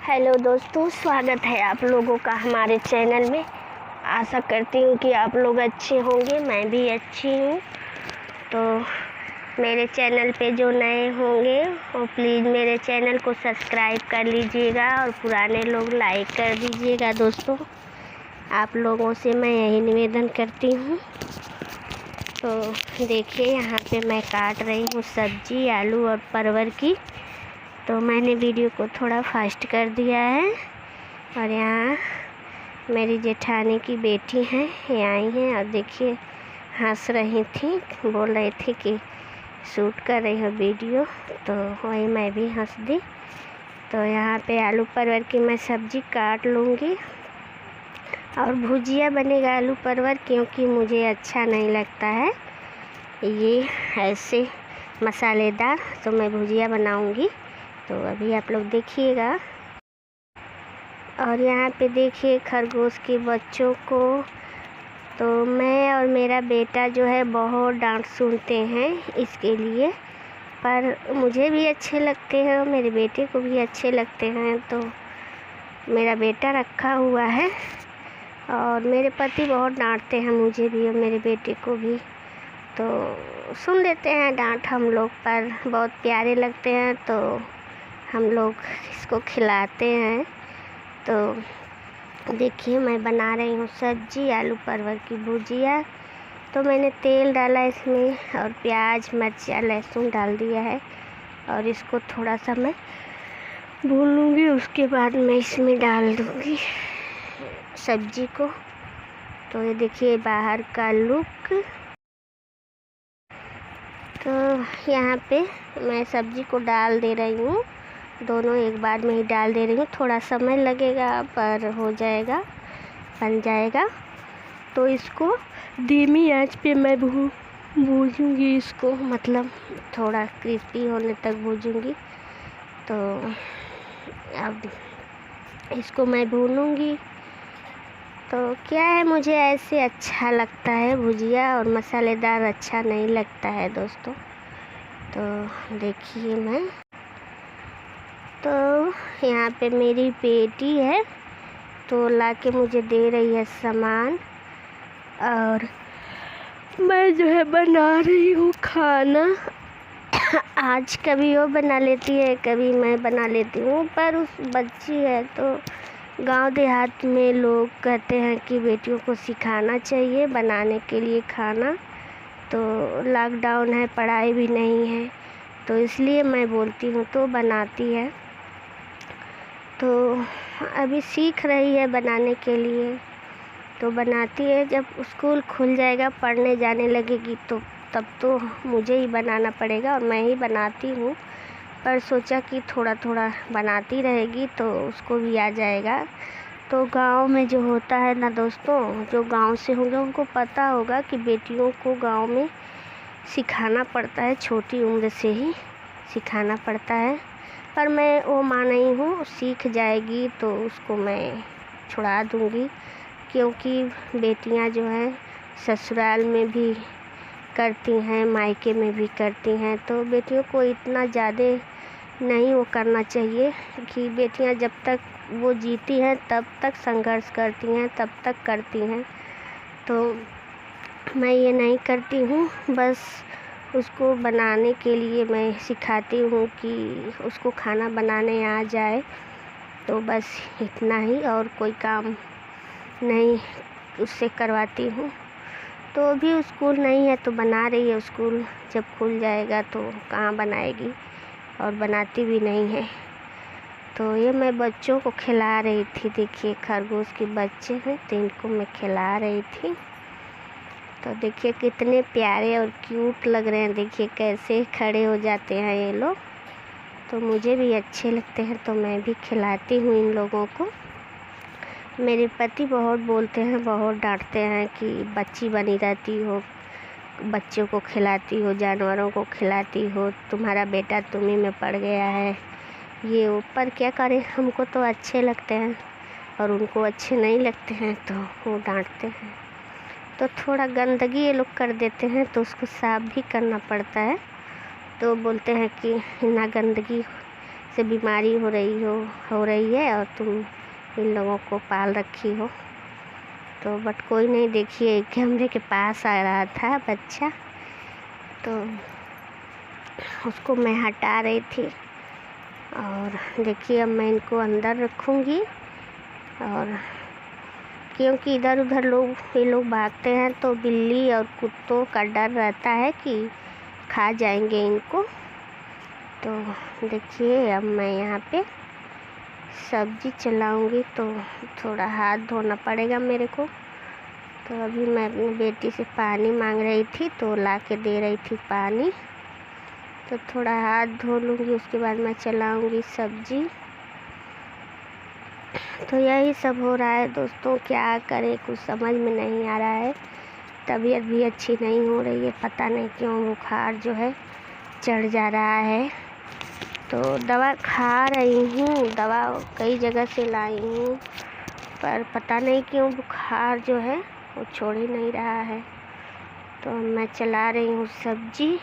Hello दोस्तों, स्वागत है आप लोगों का हमारे चैनल में। आशा करती हूँ कि आप लोग अच्छे होंगे, मैं भी अच्छी हूँ। तो मेरे चैनल पे जो नए होंगे वो प्लीज़ मेरे चैनल को सब्सक्राइब कर लीजिएगा और पुराने लोग लाइक कर दीजिएगा। दोस्तों, आप लोगों से मैं यही निवेदन करती हूँ। तो देखिए, यहाँ पे मैं काट रही हूँ सब्जी, आलू और परवल की। तो मैंने वीडियो को थोड़ा फास्ट कर दिया है। और यहाँ मेरी जेठानी की बेटी हैं, ये आई हैं और देखिए हंस रही थी, बोल रही थी कि शूट कर रही हो वीडियो, तो वही मैं भी हंस दी। तो यहाँ पे आलू परवल की मैं सब्ज़ी काट लूँगी और भुजिया बनेगा आलू परवल, क्योंकि मुझे अच्छा नहीं लगता है ये ऐसे मसालेदार, तो मैं भुजिया बनाऊँगी। तो अभी आप लोग देखिएगा। और यहाँ पे देखिए खरगोश के बच्चों को, तो मैं और मेरा बेटा जो है बहुत डांट सुनते हैं इसके लिए, पर मुझे भी अच्छे लगते हैं और मेरे बेटे को भी अच्छे लगते हैं। तो मेरा बेटा रखा हुआ है और मेरे पति बहुत डांटते हैं मुझे भी और मेरे बेटे को भी। तो सुन लेते हैं डांट हम लोग, पर बहुत प्यारे लगते हैं तो हम लोग इसको खिलाते हैं। तो देखिए मैं बना रही हूँ सब्जी, आलू परवल की भुजिया। तो मैंने तेल डाला इसमें और प्याज, मिर्चा, लहसुन डाल दिया है और इसको थोड़ा सा मैं भून लूँगी। उसके बाद मैं इसमें डाल दूँगी सब्जी को। तो ये देखिए बाहर का लुक। तो यहाँ पे मैं सब्जी को डाल दे रही हूँ, दोनों एक बार में ही डाल दे रही हूँ। थोड़ा समय लगेगा पर हो जाएगा, बन जाएगा। तो इसको धीमी आंच पे मैं भूजूँगी इसको, मतलब थोड़ा क्रिस्पी होने तक भूजूँगी। तो अब इसको मैं भूनूँगी। तो क्या है, मुझे ऐसे अच्छा लगता है भुजिया, और मसालेदार अच्छा नहीं लगता है दोस्तों। तो देखिए मैं, तो यहाँ पे मेरी बेटी है तो लाके मुझे दे रही है सामान, और मैं जो है बना रही हूँ खाना। आज कभी वो बना लेती है, कभी मैं बना लेती हूँ, पर उस बच्ची है तो गांव देहात में लोग कहते हैं कि बेटियों को सिखाना चाहिए बनाने के लिए खाना। तो लॉकडाउन है, पढ़ाई भी नहीं है, तो इसलिए मैं बोलती हूँ तो बनाती है। तो अभी सीख रही है बनाने के लिए, तो बनाती है। जब स्कूल खुल जाएगा, पढ़ने जाने लगेगी, तो तब तो मुझे ही बनाना पड़ेगा और मैं ही बनाती हूँ। पर सोचा कि थोड़ा थोड़ा बनाती रहेगी तो उसको भी आ जाएगा। तो गांव में जो होता है ना दोस्तों, जो गांव से होंगे उनको पता होगा कि बेटियों को गांव में सिखाना पड़ता है, छोटी उम्र से ही सिखाना पड़ता है। पर मैं वो माँ नहीं हूँ, सीख जाएगी तो उसको मैं छुड़ा दूँगी, क्योंकि बेटियाँ जो हैं ससुराल में भी करती हैं, मायके में भी करती हैं। तो बेटियों को इतना ज़्यादा नहीं वो करना चाहिए कि बेटियां जब तक वो जीती हैं तब तक संघर्ष करती हैं, तब तक करती हैं। तो मैं ये नहीं करती हूँ, बस उसको बनाने के लिए मैं सिखाती हूँ कि उसको खाना बनाने आ जाए, तो बस इतना ही, और कोई काम नहीं उससे करवाती हूँ। तो अभी स्कूल नहीं है तो बना रही है, स्कूल जब खुल जाएगा तो कहाँ बनाएगी, और बनाती भी नहीं है। तो ये मैं बच्चों को खिला रही थी। देखिए खरगोश के बच्चे हैं तो इनको मैं खिला रही थी। तो देखिए कितने प्यारे और क्यूट लग रहे हैं, देखिए कैसे खड़े हो जाते हैं ये लोग। तो मुझे भी अच्छे लगते हैं तो मैं भी खिलाती हूँ इन लोगों को। मेरे पति बहुत बोलते हैं, बहुत डांटते हैं कि बच्ची बनी रहती हो, बच्चों को खिलाती हो, जानवरों को खिलाती हो, तुम्हारा बेटा तुम्ही में पड़ गया है ये ऊपर। क्या करें, हमको तो अच्छे लगते हैं और उनको अच्छे नहीं लगते हैं तो वो डांटते हैं। तो थोड़ा गंदगी ये लोग कर देते हैं तो उसको साफ़ भी करना पड़ता है। तो बोलते हैं कि ना गंदगी से बीमारी हो रही है और तुम इन लोगों को पाल रखी हो। तो बट कोई नहीं, देखिए कैमरे के पास आ रहा था बच्चा, तो उसको मैं हटा रही थी। और देखिए अब मैं इनको अंदर रखूँगी, और क्योंकि इधर उधर ये लोग भागते हैं तो बिल्ली और कुत्तों का डर रहता है कि खा जाएंगे इनको। तो देखिए अब मैं यहाँ पे सब्जी चलाऊँगी, तो थोड़ा हाथ धोना पड़ेगा मेरे को। तो अभी मैं अपनी बेटी से पानी मांग रही थी, तो ला के दे रही थी पानी। तो थोड़ा हाथ धो लूँगी, उसके बाद मैं चलाऊँगी सब्जी। तो यही सब हो रहा है दोस्तों, क्या करें, कुछ समझ में नहीं आ रहा है। तबीयत भी अच्छी नहीं हो रही है, पता नहीं क्यों बुखार जो है चढ़ जा रहा है। तो दवा खा रही हूँ, दवा कई जगह से लाई हूँ, पर पता नहीं क्यों बुखार जो है वो छोड़ ही नहीं रहा है। तो मैं चला रही हूँ सब्जी।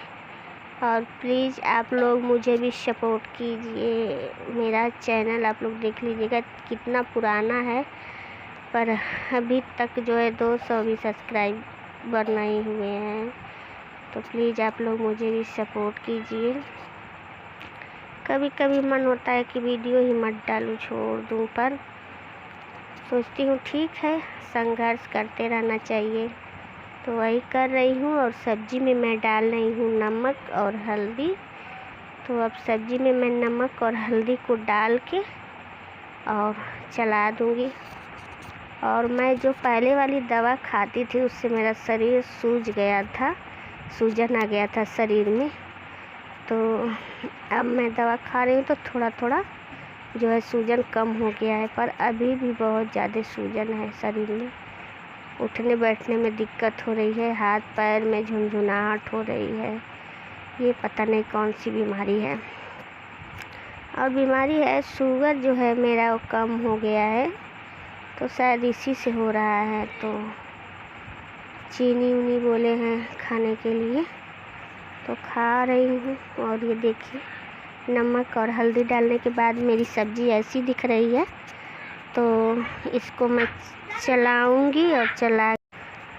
और प्लीज़ आप लोग मुझे भी सपोर्ट कीजिए। मेरा चैनल आप लोग देख लीजिएगा कितना पुराना है, पर अभी तक जो है 200 भी सब्सक्राइबर नहीं हुए हैं। तो प्लीज़ आप लोग मुझे भी सपोर्ट कीजिए। कभी कभी मन होता है कि वीडियो ही मत डालूं, छोड़ दूं, पर सोचती हूँ ठीक है, संघर्ष करते रहना चाहिए। तो वही कर रही हूँ। और सब्ज़ी में मैं डाल रही हूँ नमक और हल्दी। तो अब सब्ज़ी में मैं नमक और हल्दी को डाल के और चला दूँगी। और मैं जो पहले वाली दवा खाती थी उससे मेरा शरीर सूज गया था, सूजन आ गया था शरीर में। तो अब मैं दवा खा रही हूँ तो थोड़ा थोड़ा जो है सूजन कम हो गया है, पर अभी भी बहुत ज़्यादा सूजन है शरीर में। उठने बैठने में दिक्कत हो रही है, हाथ पैर में झुनझुनाहट हो रही है। ये पता नहीं कौन सी बीमारी है। और बीमारी है शुगर जो है मेरा वो कम हो गया है, तो शायद इसी से हो रहा है। तो चीनी उनी बोले हैं खाने के लिए, तो खा रही हूँ। और ये देखिए नमक और हल्दी डालने के बाद मेरी सब्ज़ी ऐसी दिख रही है। तो इसको मैं चलाऊँगी और चला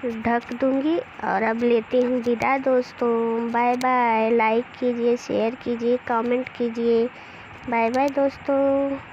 ढक दूँगी। और अब लेती हूँ विदा दोस्तों। Bye bye. लाइक कीजिए, शेयर कीजिए, कमेंट कीजिए। बाय बाय दोस्तों।